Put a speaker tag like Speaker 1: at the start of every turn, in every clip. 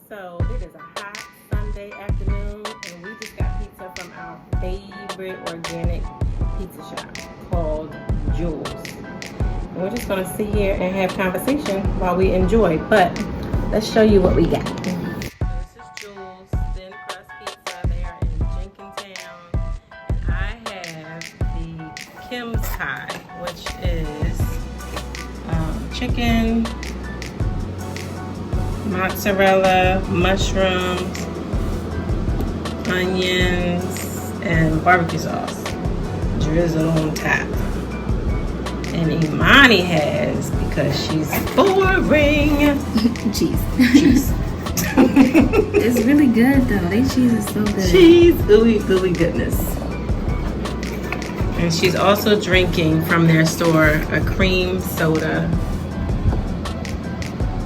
Speaker 1: So it is a hot Sunday afternoon, and we just got pizza from our favorite organic pizza shop called Jules. And we're just gonna sit here and have conversation while we enjoy. But let's show you what we got. This is Jules thin crust pizza. They are in Jenkintown, and I have the Kim's pie, which is chicken, mozzarella, mushrooms, onions, and barbecue sauce drizzled on top. And Imani has, because she's boring,
Speaker 2: cheese.
Speaker 1: Cheese.
Speaker 2: It's really good though. Their cheese is so good.
Speaker 1: Cheese, ooey gooey goodness. And she's also drinking from their store a cream soda.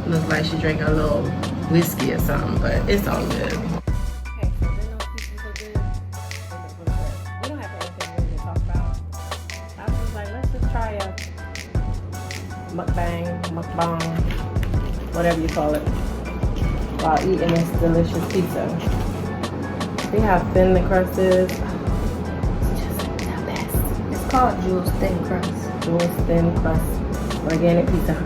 Speaker 1: Looks like she drank a little whiskey or something, but it's all good. Okay, so then those pieces so good. We don't have anything really to talk about. I was like, let's just try a mukbang, whatever you call it, while eating this delicious pizza. See how thin the crust is? It's just the best.
Speaker 2: It's called Jules Thin Crust.
Speaker 1: Jules Thin Crust organic pizza.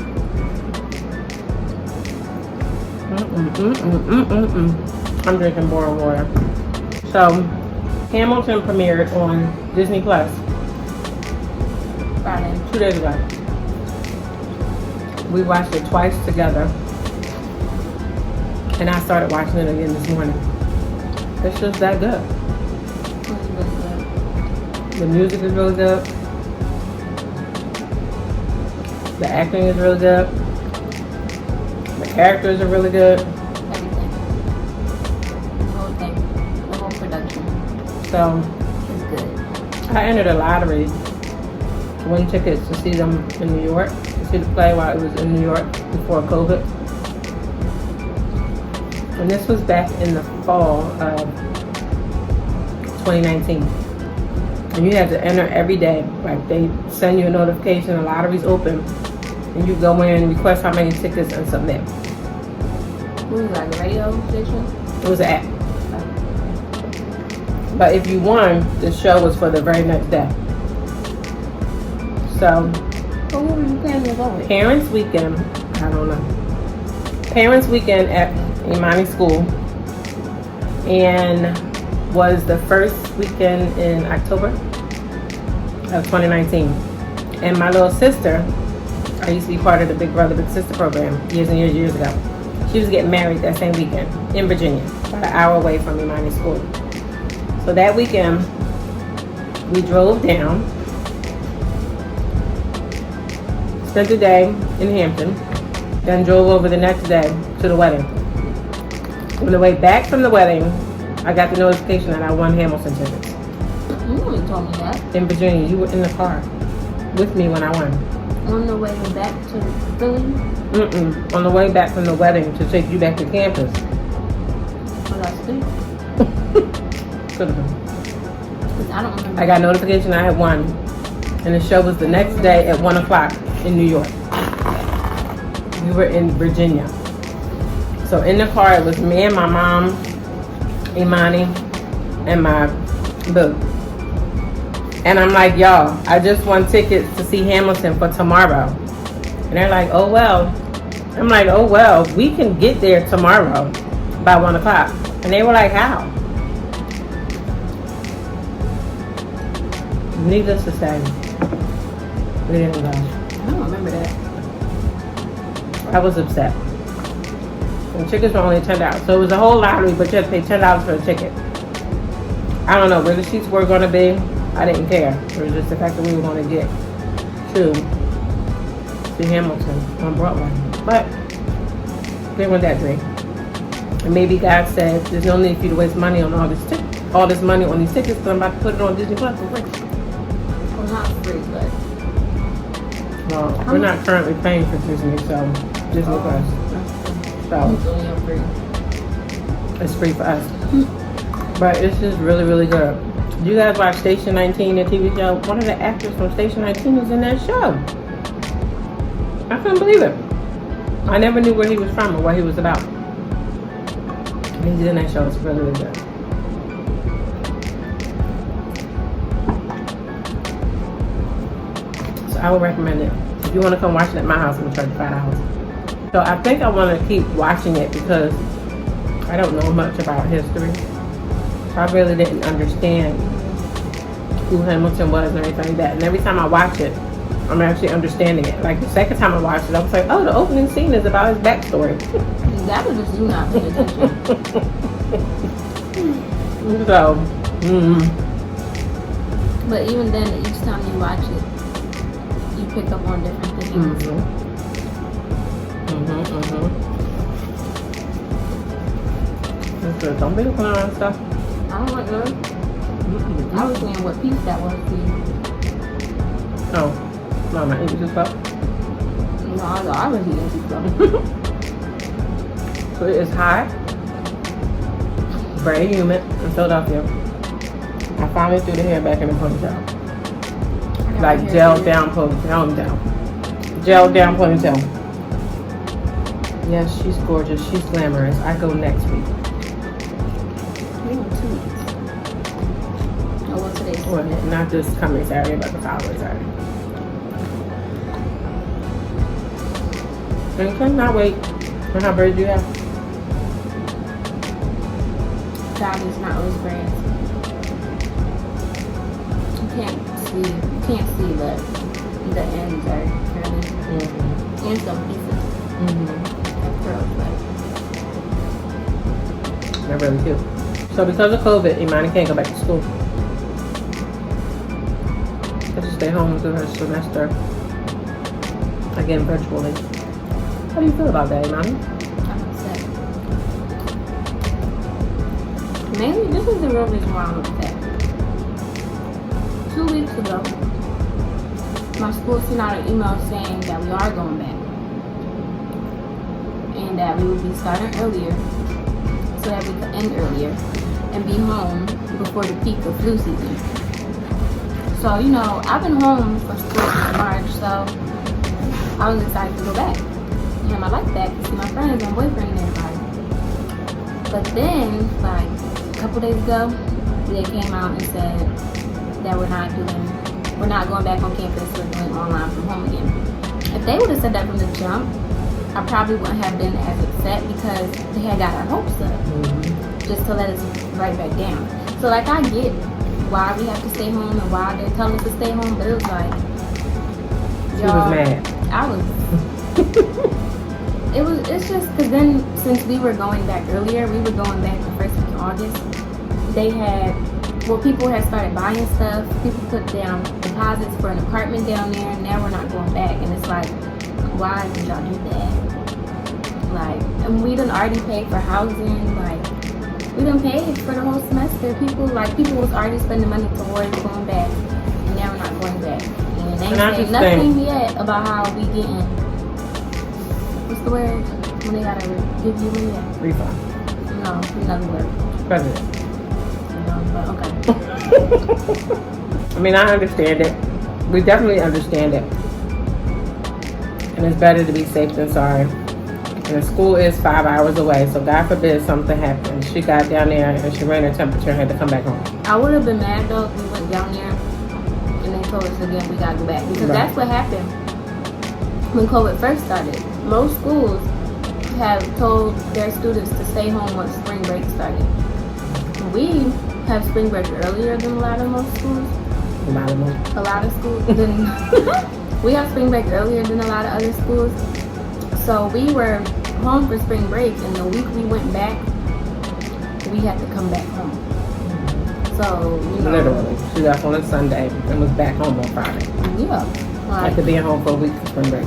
Speaker 1: I'm drinking boiled water. So, Hamilton premiered on Disney Plus
Speaker 2: Friday.
Speaker 1: 2 days ago. We watched it twice together, and I started watching it again this morning. It's just that good.
Speaker 2: It's really good.
Speaker 1: The music is really good. The acting is really good. The characters are really good.
Speaker 2: Everything. The whole thing. The whole production.
Speaker 1: So,
Speaker 2: It's good.
Speaker 1: I entered a lottery to win tickets to see them in New York, to see the play while it was in New York before COVID. And this was back in the fall of 2019. And you have to enter every day. Like, they send you a notification, the lottery's open, and you go in and request how many tickets and submit.
Speaker 2: What was it, like a radio station?
Speaker 1: It was an app. But if you won, the show was for the very next day. So,
Speaker 2: But what were you planning to go with?
Speaker 1: Parents Weekend, I don't know. Parents Weekend at Imani School, and was the first weekend in October of 2019. And my little sister, I used to be part of the Big Brother Big Sister program years and years ago. She was getting married that same weekend in Virginia, about an hour away from Imani School. So that weekend, we drove down, spent the day in Hampton, then drove over the next day to the wedding. On the way back from the wedding, I got the notification that I won Hamilton tickets.
Speaker 2: You already told me that.
Speaker 1: In Virginia, you were in the car with me when I won.
Speaker 2: On the way back to Philly?
Speaker 1: On the way back from the wedding to take you back to campus.
Speaker 2: What I sleep?
Speaker 1: Could have been.
Speaker 2: Because I don't remember.
Speaker 1: I got notification I had won, and the show was the next day at 1 o'clock in New York. We were in Virginia. So in the car, it was me and my mom, Imani, and my boo. And I'm like, y'all, I just won tickets to see Hamilton for tomorrow. And they're like, oh well. I'm like, oh well, we can get there tomorrow by 1 o'clock. And they were like, how? Needless to say, we didn't go.
Speaker 2: I don't remember that.
Speaker 1: I was upset. And tickets were only $10. So it was a whole lottery, but you had to pay $10 for a ticket. I don't know where the seats were going to be. I didn't care. It was just the fact that we were going to get to see Hamilton on Broadway. But they weren't that great. And maybe God said, there's no need for you to waste money on all this money on these tickets, but I'm about to put it on Disney Plus for free.
Speaker 2: Well, not free, but...
Speaker 1: Well, we're not currently paying for Disney, so Disney Plus. So
Speaker 2: It's only on free.
Speaker 1: it's free for us. But it's just really, really good. You guys watch Station 19, the TV show? One of the actors from Station 19 was in that show. I couldn't believe it. I never knew where he was from or what he was about. He's in that show. It's really, really good. So I would recommend it. If you want to come watch it at my house, I'm going to charge you $5. So I think I want to keep watching it because I don't know much about history. So I really didn't understand who Hamilton was and everything like that. And every time I watch it, I'm actually understanding it. Like the second time I watched it, I was like, oh, the opening scene is about his backstory.
Speaker 2: That was just you not paying attention.
Speaker 1: So,
Speaker 2: But even then, each time you watch it, you pick up on different things.
Speaker 1: That's good. Don't be looking around stuff.
Speaker 2: I don't want to. I was saying what piece that was to you.
Speaker 1: Oh, no, my English is up.
Speaker 2: No, I was eating too slow.
Speaker 1: So it is hot, very humid in Philadelphia. I finally threw the hair back in the ponytail. Like gel down ponytail. Gel down ponytail. Yes, she's gorgeous. She's glamorous. I go next week.
Speaker 2: Maybe 2 weeks. Oh, what's today's?
Speaker 1: Well, not this coming Saturday, but the following Saturday. And cannot wait. And how birds do you have?
Speaker 2: God is not always grass. You can't see the ends are curly. And some pieces. Like curls, but
Speaker 1: They're really cute. So because of COVID, Imani can't go back to school. I just stay home through her semester. Again, virtually. How do you feel about that, Imani?
Speaker 2: I'm upset. Mainly, this is the real reason why I'm upset. 2 weeks ago, my school sent out an email saying that we are going back. And that we would be starting earlier so that we could end earlier and be home before the peak of flu season. So, you know, I've been home for school since March, so I was excited to go back. And I like that to see my friends, my boyfriend and everybody. But then, like a couple days ago, they came out and said that we're not going back on campus, we're doing online from home again. If they would have said that from the jump, I probably wouldn't have been as upset because they had got our hopes up just to let us right back down. So like I get why we have to stay home and why they're telling us to stay home, but it was like,
Speaker 1: She was mad.
Speaker 2: I was. It's just because then since we were going back earlier, we were going back the first week of August. People had started buying stuff. People put down deposits for an apartment down there, and now we're not going back. And it's like, why did y'all do that? Like, and we done already paid for housing. Like, we done paid for the whole semester. People was already spending money towards going back, and now we're not going back. And they ain't saying nothing yet about how we getting. What's the word when they gotta give you money?
Speaker 1: Refund.
Speaker 2: No, another word.
Speaker 1: President.
Speaker 2: No, but okay.
Speaker 1: I mean, I understand it. We definitely understand it. And it's better to be safe than sorry. And the school is 5 hours away, so God forbid something happened. She got down there and she ran her temperature and had to come back home.
Speaker 2: I would have been mad though if we went down there and they told us again we gotta go back. Because that's what happened when COVID first started. Most schools have told their students to stay home once spring break started. We have spring break earlier than a lot of schools. We have spring break earlier than a lot of other schools. So we were home for spring break, and the week we went back, we had to come back home. So, you know.
Speaker 1: Literally. She left on a Sunday and was back home on Friday.
Speaker 2: Yeah.
Speaker 1: After being home for a week for spring break.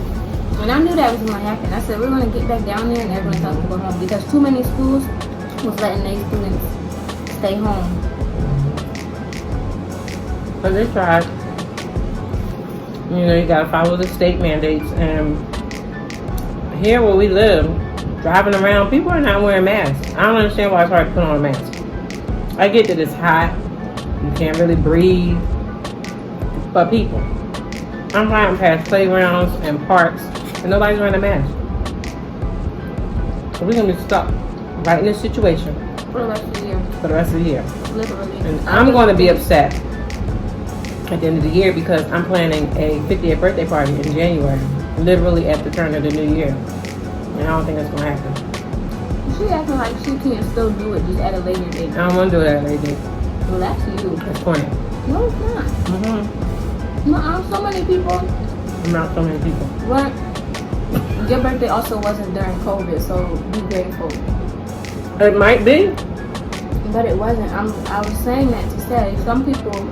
Speaker 2: And I knew that was going to happen. I said, we're going to get back down there and they're going to tell us to go home. Because too many schools was letting their students stay home.
Speaker 1: But they tried. You know, you got to follow the state mandates. And here where we live, driving around, people are not wearing masks. I don't understand why it's hard to put on a mask. I get that it's hot. You can't really breathe. But people, I'm riding past playgrounds and parks and nobody's wearing a mask. So we're going to be stuck right in this situation
Speaker 2: For the rest of the year.
Speaker 1: For the rest of the year.
Speaker 2: Literally.
Speaker 1: And I'm going to be upset at the end of the year because I'm planning a 50th birthday party in January. Literally at the turn of the new year. And I don't think that's going to happen.
Speaker 2: She acting like she can still do it just at a later date.
Speaker 1: I don't want to do it at a later date.
Speaker 2: Well, that's you.
Speaker 1: That's funny.
Speaker 2: No, it's not.
Speaker 1: Mm-hmm.
Speaker 2: No, I'm so many people.
Speaker 1: I'm not so many people.
Speaker 2: What? Your birthday also wasn't during COVID, so be grateful.
Speaker 1: It might be.
Speaker 2: But it wasn't. I was saying that to say some people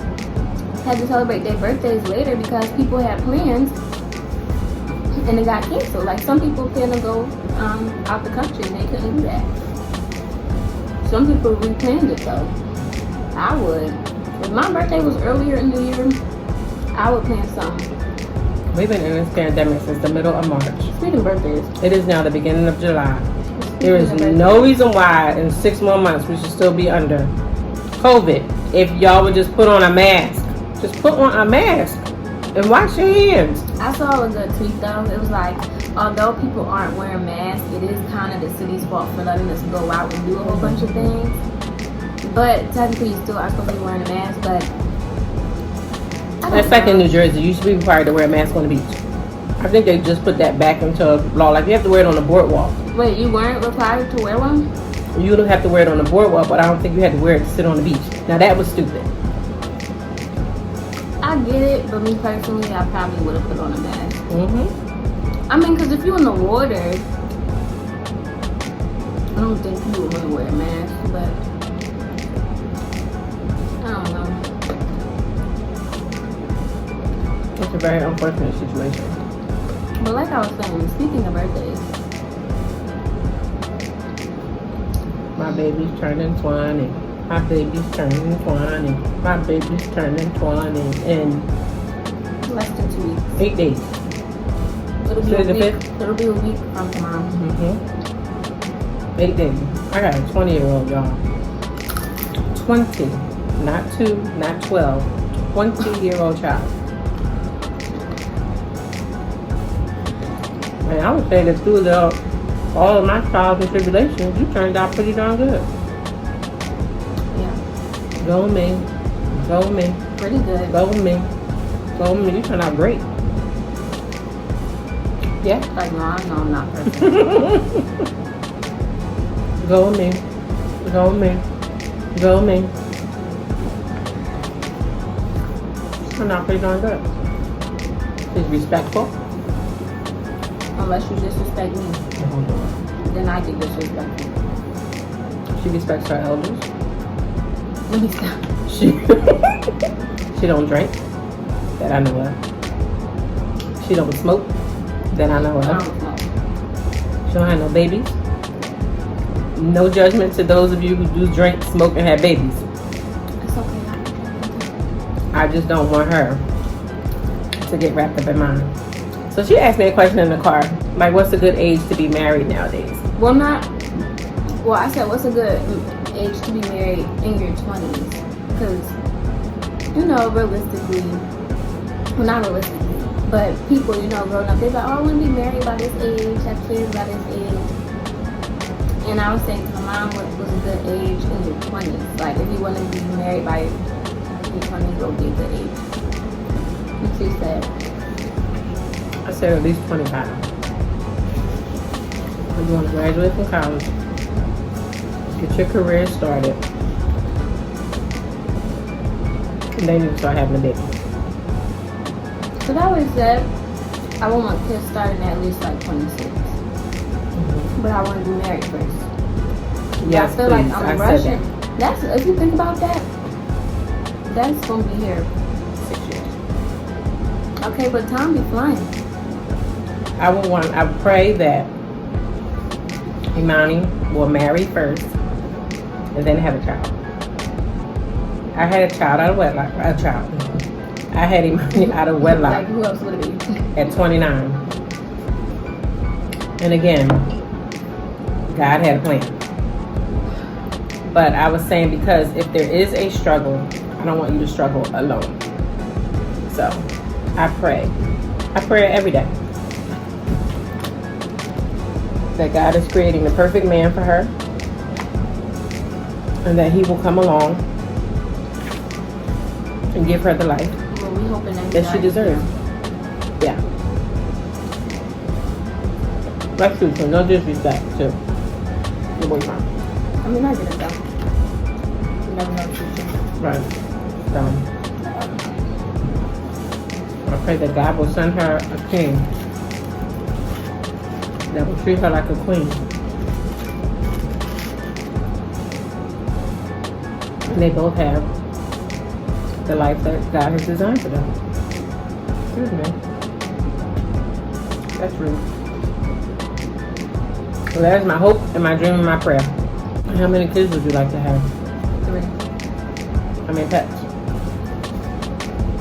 Speaker 2: had to celebrate their birthdays later because people had plans and it got canceled. Like some people planned to go out the country and they couldn't do that. Some people replanned it though. I would. If my birthday was earlier in the year, I would plan something.
Speaker 1: We've been in this pandemic since the middle of March.
Speaker 2: Speaking of birthdays,
Speaker 1: It is now the beginning of July. There is no reason why in 6 more months we should still be under COVID. If y'all would just put on a mask. Just put on a mask and wash your hands.
Speaker 2: I saw a good tweet though. It was like, although people aren't wearing masks, it is kind of the city's fault for letting us go out and do a whole bunch of things. But technically, you still are supposed to be wearing a mask. But
Speaker 1: That's like in New Jersey. You should be required to wear a mask on the beach. I think they just put that back into law. Like you have to wear it on the boardwalk.
Speaker 2: Wait, you weren't required to wear one?
Speaker 1: You don't have to wear it on the boardwalk, but I don't think you had to wear it to sit on the beach. Now that was stupid.
Speaker 2: I get it, but me personally, I probably would have put on a mask.
Speaker 1: Mm-hmm.
Speaker 2: I mean, because if you're in the water, I don't think you would want to wear a mask, but I don't know.
Speaker 1: It's a very unfortunate situation.
Speaker 2: But like I was saying, speaking of birthdays,
Speaker 1: My baby's turning 20. My baby's turning 20. My baby's turning 20 in
Speaker 2: less than 2 weeks.
Speaker 1: 8 days.
Speaker 2: It'll be
Speaker 1: Today
Speaker 2: a
Speaker 1: the
Speaker 2: week.
Speaker 1: 5th?
Speaker 2: It'll be a week from tomorrow.
Speaker 1: Mm-hmm. 8 days. I got a 20-year-old, y'all. 20. Not 2, not 12. 20-year-old child. And I would say that through all of my trials and tribulations, you turned out pretty darn good.
Speaker 2: Yeah,
Speaker 1: Go me. Go me.
Speaker 2: pretty good.
Speaker 1: Go me. Go me. You turned out great. Yeah.
Speaker 2: Like, no, I know I'm not perfect.
Speaker 1: Go me. Go me. Go me. Turned out pretty darn good. She's respectful.
Speaker 2: Unless you disrespect me, then I get disrespectful.
Speaker 1: She respects her elders.
Speaker 2: Let me stop.
Speaker 1: She don't drink. That I know of. She don't smoke. That I know
Speaker 2: I
Speaker 1: of.
Speaker 2: don't know.
Speaker 1: She don't have no babies. No judgment to those of you who do drink, smoke, and have babies.
Speaker 2: It's okay.
Speaker 1: I just don't want her to get wrapped up in mine. So she asked me a question in the car, like, what's a good age to be married nowadays?
Speaker 2: Well, I said, what's a good age to be married in your 20s? Because, realistically, well, not realistically, but people, growing up, they're like, oh, I want to be married by this age, have kids by this age. And I was saying to my mom, what was a good age in your 20s? Like, if you want to be married by your 20s, what would be a good age? And she said,
Speaker 1: I said at least 25. When you want to graduate from college, get your career started, and then you can start having a baby.
Speaker 2: because I always said I would want kids starting at least like 26. But I want to be married first.
Speaker 1: Yes,
Speaker 2: I feel
Speaker 1: please.
Speaker 2: like I'm
Speaker 1: I said
Speaker 2: rushing.
Speaker 1: that.
Speaker 2: That's, if you think about that, that's going to be here 6 years. Okay, but time be flying.
Speaker 1: I pray that Imani will marry first and then have a child. I had a child out of wedlock. I had Imani out of wedlock
Speaker 2: Like, who else would it be?
Speaker 1: at 29. And again, God had a plan. But I was saying, because if there is a struggle, I don't want you to struggle alone. So I pray every day that God is creating the perfect man for her, and that he will come along and give her the life
Speaker 2: Well, we hoping
Speaker 1: that she deserves. Yeah. That's true, so no disrespect to your boyfriend.
Speaker 2: I mean, I get it though. You never know the future.
Speaker 1: Right. So, I pray that God will send her a king that will treat her like a queen. And they both have the life that God has designed for them. Excuse me. That's rude. Well, that is my hope and my dream and my prayer. How many kids would you like to have?
Speaker 2: 3.
Speaker 1: How many pets?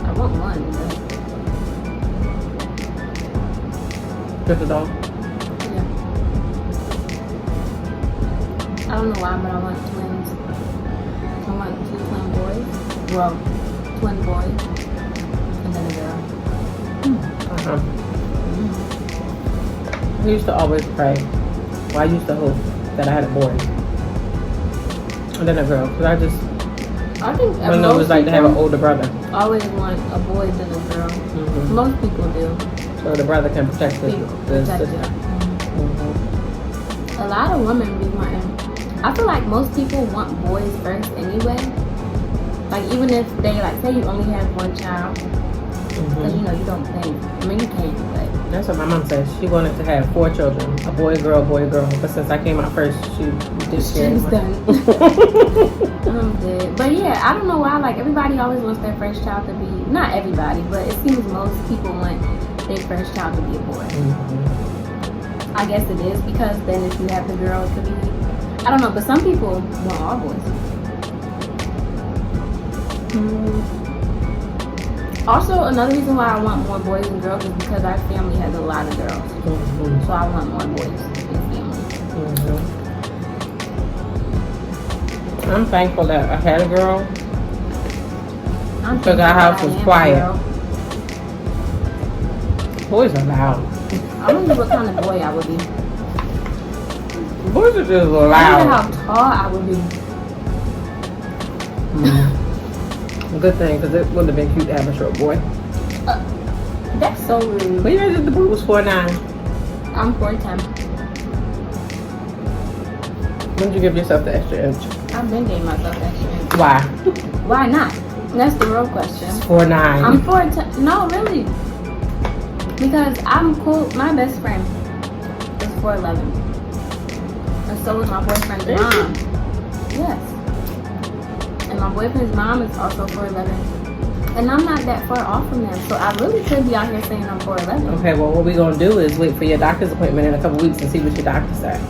Speaker 2: I want 1.
Speaker 1: Just a dog?
Speaker 2: Yeah. I don't know why, but I want twins. I want 2 twin boys. Well, twin boys. And then a girl.
Speaker 1: Uh-huh. I used to always pray. Well, I used to hope that I had a boy. And then a girl. Because I just
Speaker 2: I think
Speaker 1: don't know what it's like to have an older brother.
Speaker 2: always want a boy than a girl.
Speaker 1: Mm-hmm.
Speaker 2: Most people do.
Speaker 1: So the brother can protect the sister.
Speaker 2: Mm-hmm. A lot of women be wanting. I feel like most people want boys first anyway. Like even if they like say you only have 1 child, because you know you don't think. I mean you can, but
Speaker 1: that's what my mom said. She wanted to have 4 children, a boy, girl, boy, girl. But since I came out first, she did
Speaker 2: she's done. I'm dead. But yeah, I don't know why. Like everybody always wants their first child to be not everybody, but it seems most people want their first child to be a boy.
Speaker 1: Mm-hmm.
Speaker 2: I guess it is because then if you have the girl, it could be. I don't know, but some people want all boys. Also, another reason why I want more boys and girls is because our family has a lot of girls.
Speaker 1: Mm-hmm.
Speaker 2: So I want more boys in the family.
Speaker 1: Mm-hmm. I'm thankful that I had a girl.
Speaker 2: Because
Speaker 1: our house was quiet. Boys are loud.
Speaker 2: I wonder what kind of boy I would be.
Speaker 1: Boys are just
Speaker 2: I wonder
Speaker 1: loud.
Speaker 2: how tall I would be.
Speaker 1: A good thing, because it wouldn't have been cute to have a short boy.
Speaker 2: That's so rude.
Speaker 1: But you know, the boy was 4'9".
Speaker 2: I'm 4'10".
Speaker 1: When did you give yourself the extra inch?
Speaker 2: I've been giving myself extra inch.
Speaker 1: Why?
Speaker 2: Why not? That's the real question.
Speaker 1: 4'9".
Speaker 2: I'm 4'10". No, really. Because I'm cool. My best friend is 4'11". And so is my boyfriend's mom. Yes. And my boyfriend's mom is also 4'11". And I'm not that far off from them. So I really could be out here saying I'm 4'11".
Speaker 1: Okay, well, what we're going to do is wait for your doctor's appointment in a couple weeks and see what your doctor said.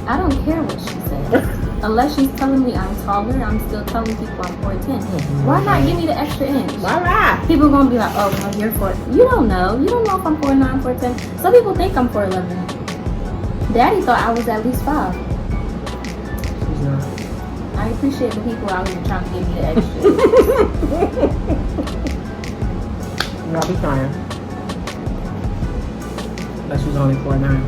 Speaker 2: I don't care what she says. Unless she's telling me I'm taller, I'm still telling people I'm 4'10". Why not give me the extra inch?
Speaker 1: Why not?
Speaker 2: People are going to be like, oh, well, you're 4. You don't know. You don't know if I'm 4'9", 4'10". Some people think I'm 4'11". Daddy thought I was at least 5.
Speaker 1: She's not.
Speaker 2: I appreciate the people out here trying to give me the extra.
Speaker 1: I'll be trying. But she's only 4'9".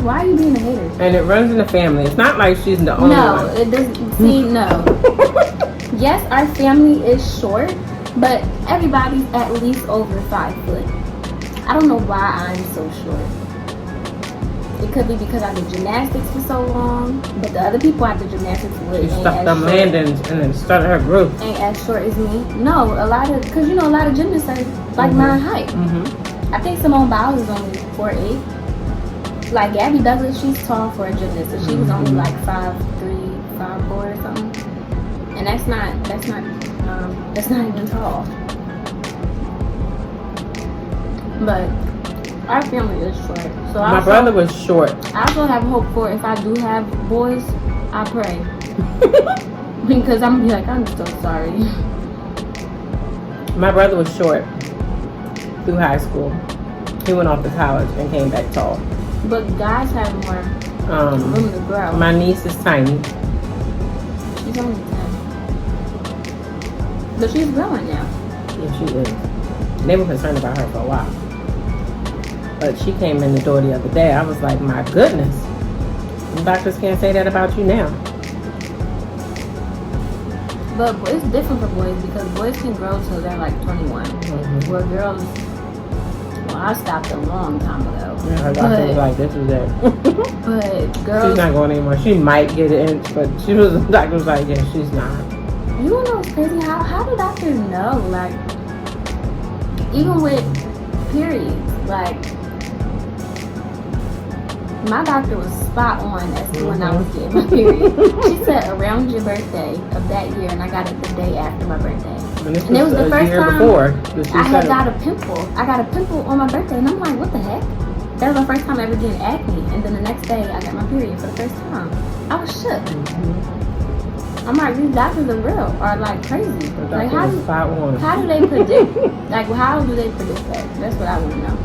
Speaker 2: Why are you being a hater?
Speaker 1: And it runs in the family. It's not like she's the only
Speaker 2: No,
Speaker 1: one.
Speaker 2: it doesn't. See, no. Yes, our family is short, but everybody's at least over 5 foot. I don't know why I'm so short. It could be because I did gymnastics for so long, but the other people I did gymnastics with
Speaker 1: She
Speaker 2: ain't
Speaker 1: stuck
Speaker 2: as
Speaker 1: them
Speaker 2: short.
Speaker 1: landings and then started her growth.
Speaker 2: Ain't as short as me. No, a lot of, because you know a lot of gymnasts are like my height.
Speaker 1: Mm-hmm.
Speaker 2: I think Simone Biles is only 4'8". Like Gabby Douglas, she's tall for a gymnast, and she was only like 5'3", 5'4" or something. And that's not even tall. But our family is short. So
Speaker 1: My brother was short.
Speaker 2: I also have hope for if I do have boys, I pray. Because I'm gonna be like, I'm so sorry.
Speaker 1: My brother was short through high school. He went off to college and came back tall.
Speaker 2: But guys have more room to grow.
Speaker 1: My niece is tiny.
Speaker 2: She's only 10. But she's growing now.
Speaker 1: Yeah, she is. They were concerned about her for a while. But she came in the door the other day. I was like, my goodness. The doctors can't say that about you now.
Speaker 2: But it's different for boys because boys can grow till they're like 21.
Speaker 1: Mm-hmm.
Speaker 2: Where girls, well, I stopped a long time ago.
Speaker 1: Yeah, her doctor was like, this is it.
Speaker 2: But girls,
Speaker 1: she's not going anymore. She might get an inch, but the doctor was like, yeah, she's not.
Speaker 2: you know what's crazy? How do doctors know? Like, even with periods, like, my doctor was spot on as to when I was getting my period. She said around your birthday of that year, and I got it the day after my birthday.
Speaker 1: And
Speaker 2: it was the first
Speaker 1: year
Speaker 2: time
Speaker 1: before
Speaker 2: I had got a pimple. I got a pimple on my birthday, and I'm like, what the heck? That was my first time ever getting acne. And then the next day, I got my period for the first time. I was shook. I'm like, these doctors are real, or like crazy. Like, how do they predict? Like, how do they predict that? That's what I want to know.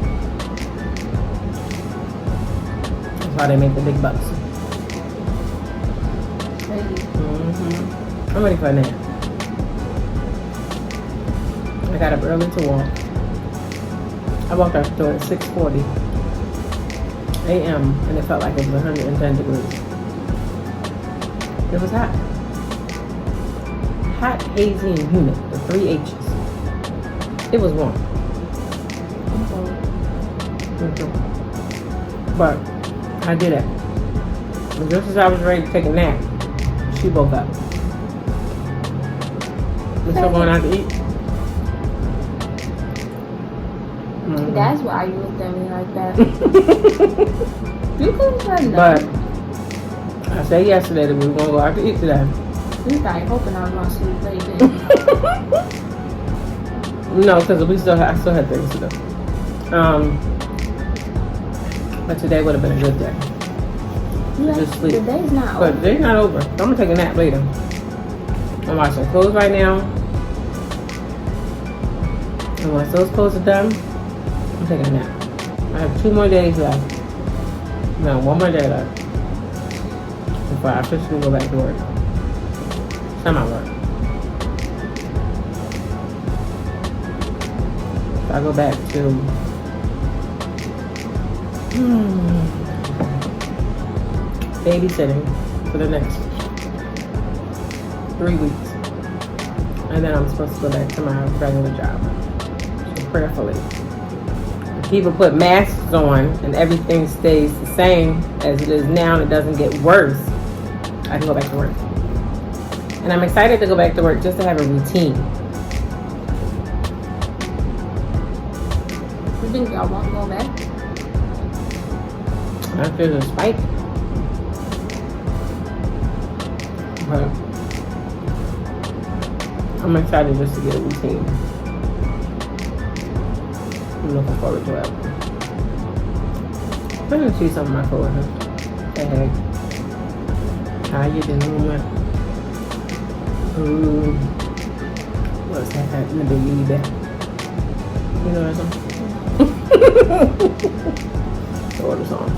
Speaker 1: That's why they make the big bucks.
Speaker 2: Crazy.
Speaker 1: I'm ready for a nap. I got up early to walk. I walked out the door at 6:40 a.m. and it felt like it was 110 degrees. It was hot. Hot, hazy, and humid. The 3 H's. It was warm. But I did it. And just as I was ready to take a nap, she woke up. We're still going out to eat.
Speaker 2: That's why you looked at me like that. You couldn't say no.
Speaker 1: But I said yesterday that we were going to go out to eat today.
Speaker 2: You probably hoping I was going to sleep late, didn't you?
Speaker 1: No, because I still had things to do. But today would have been a good day. Just sleep.
Speaker 2: The day's not
Speaker 1: But
Speaker 2: over.
Speaker 1: the day's not over. I'm going to take a nap later. I'm washing clothes right now. And once those clothes are done, I'm taking a nap. I have 2 more days left. No, 1 more day left before I officially go back to work. Semi-work. So I go back to babysitting for the next 3 weeks. And then I'm supposed to go back to my regular job. So prayerfully. People put masks on and everything stays the same as it is now and it doesn't get worse, I can go back to work. And I'm excited to go back to work just to have a routine.
Speaker 2: You think y'all won't go back?
Speaker 1: After the spike. But I'm excited just to get a routine. I'm looking forward to it. I'm gonna see some of my coworkers. Hey, how you doing? Ooh, what's happening to you, baby? You know what I'm saying? Order song.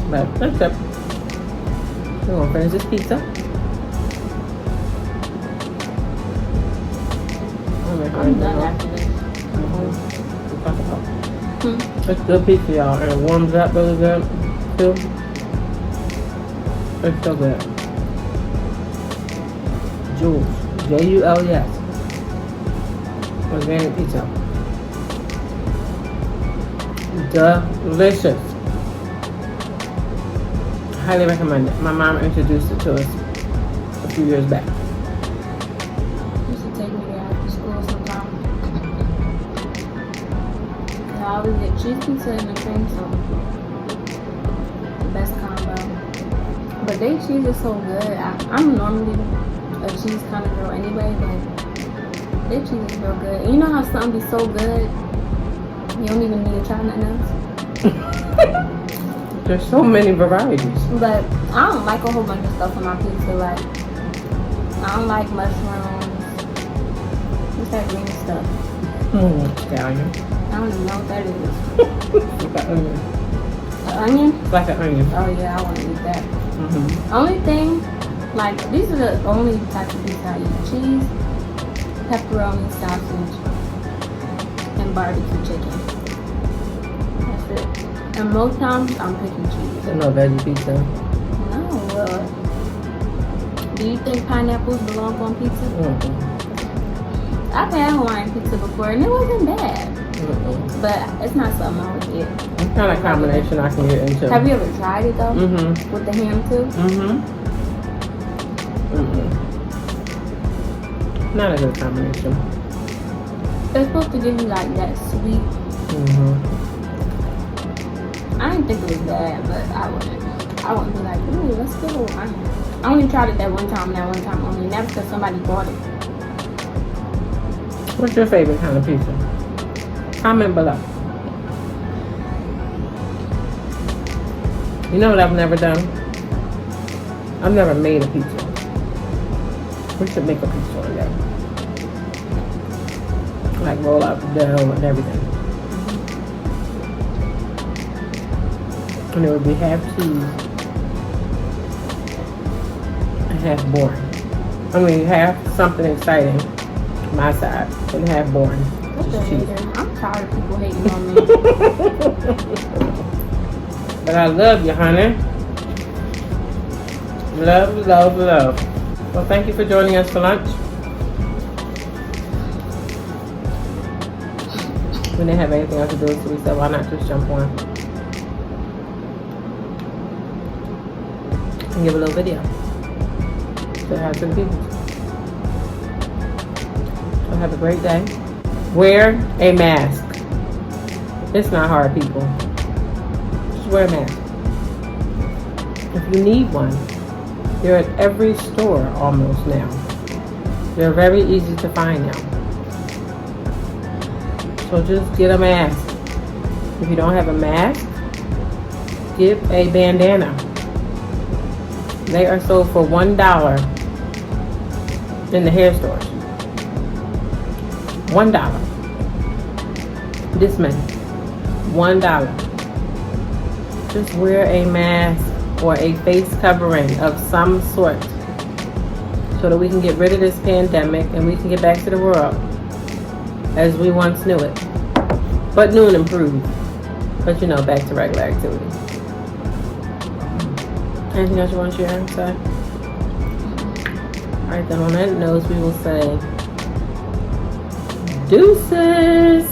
Speaker 1: But that's it. We're gonna finish this pizza.
Speaker 2: I'm done after this.
Speaker 1: It's good pizza, y'all, and it warms up really good too. It's so good. Jules, Jules, organic pizza, delicious. Highly recommend it. My mom introduced it to us a few years back.
Speaker 2: You should take me there after school sometime. I always get cheese pizza and the cream soda. The best combo. But their cheese is so good. I'm normally a cheese kind of girl anyway, but their cheese is real good. And you know how something be so good, you don't even need to try nothing else?
Speaker 1: There's so many varieties.
Speaker 2: But I don't like a whole bunch of stuff on my pizza. Like, I don't like mushrooms. What's that green stuff?
Speaker 1: Scallion.
Speaker 2: I don't even know what that is.
Speaker 1: It's like onion.
Speaker 2: An onion?
Speaker 1: It's like an onion.
Speaker 2: Oh yeah, I want to eat that.
Speaker 1: Mm-hmm.
Speaker 2: Only thing, like, these are the only types of pizza I eat. Cheese, pepperoni, sausage, and barbecue chicken. That's it. And most times, I'm picking cheese.
Speaker 1: So no veggie pizza.
Speaker 2: No, Do you think pineapples belong on pizza?
Speaker 1: Mm-mm.
Speaker 2: I've had Hawaiian pizza before and it wasn't bad.
Speaker 1: Mm-mm.
Speaker 2: But it's not something I would get.
Speaker 1: It's kind of combination I can get into.
Speaker 2: Have you ever tried it though?
Speaker 1: Mm-hmm.
Speaker 2: With the ham too?
Speaker 1: Mm-hmm. Mm-hmm. Not a good combination.
Speaker 2: They're supposed to give you like that sweet.
Speaker 1: Mm-hmm.
Speaker 2: I didn't think it was bad, but I wouldn't be like, ooh, let's get Hawaiian. I only tried it that one time only. And that's because somebody bought it.
Speaker 1: What's your favorite kind of pizza? Comment below. You know what I've never done? I've never made a pizza. We should make a pizza one day. Like roll out the dough and everything. And it would be half cheese and half boring. I mean, half something exciting, my side, and half boring.
Speaker 2: What the
Speaker 1: Just cheese.
Speaker 2: hater? I'm tired of people hating on me.
Speaker 1: But I love you, honey. Love, love, love. Well, thank you for joining us for lunch. We didn't have anything else to do, so we said, why not just jump on and give a little video. Say hi to the people. So have a great day. Wear a mask. It's not hard, people. Just wear a mask. If you need one, they're at every store almost now. They're very easy to find now. So just get a mask. If you don't have a mask, get a bandana. They are sold for $1 in the hair stores. $1. This many. $1. Just wear a mask or a face covering of some sort so that we can get rid of this pandemic and we can get back to the world as we once knew it. But new and improved. But you know, back to regular activity. Anything else you want to share and say? Alright, then on that note, we will say deuces.